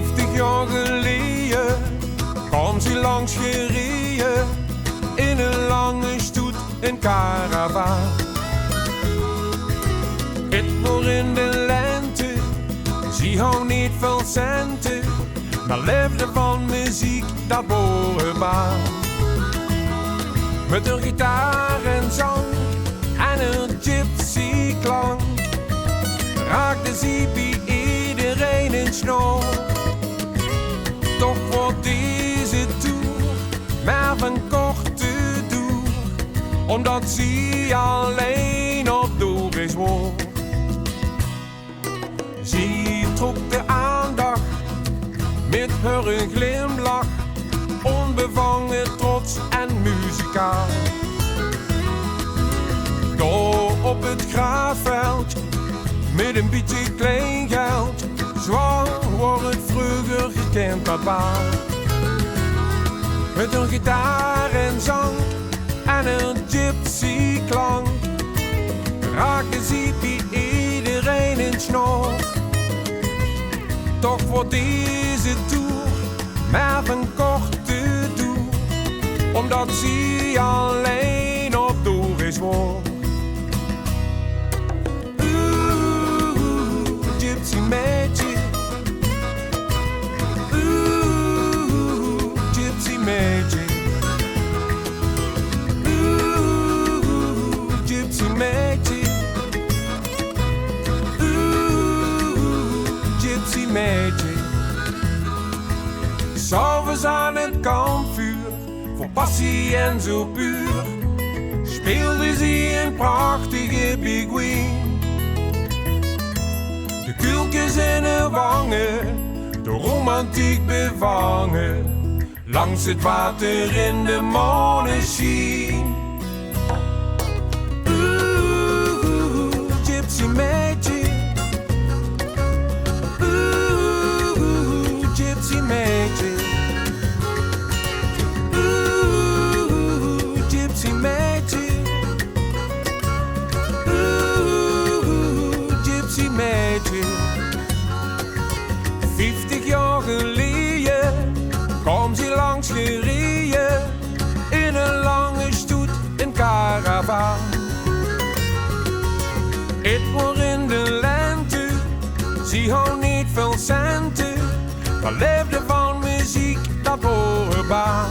50 jaar geleden kwam ze langs gereden in een lange stoet, een karavaan. Het voor in de lente, ze hou niet veel centen, maar leefde van muziek, dat borenbaan. Met een gitaar en zang en een gypsy klank raakte ze bij iedereen in snor. Toch wordt deze tour maar van korte duur, omdat ze alleen op doorreis wordt. Ze trok de aandacht met haar glimlach, onbevangen, trots en muzikaal. Door op het grasveld met een beetje klein geld, zwaar wordt het vroeger gekend, dat baan. Met een gitaar en zang en een gypsy klank raakte ze bij iedereen in snor. Toch wordt deze tour maar van korte duur, omdat ze alleen op doorreis wordt. Gipsymaedje, Gipsymaedje, Gipsymaedje, Gipsymaedje. S'avonds aan het kampvuur, voor passie en zo puur, speelde ze een prachtige big wing. De kuiltjes in haar wangen, door romantiek bevangen, langs het water in de maneschijn. Gipsymaedje, Gipsymaedje, Gipsymaedje, Gipsymaedje. 50 jaar geleden kwam ze langs gereden in een lange stoet, een karavaan. Het wordt in de lente, ze hou niet veel centen, maar leefde van muziek, dat borenbaan.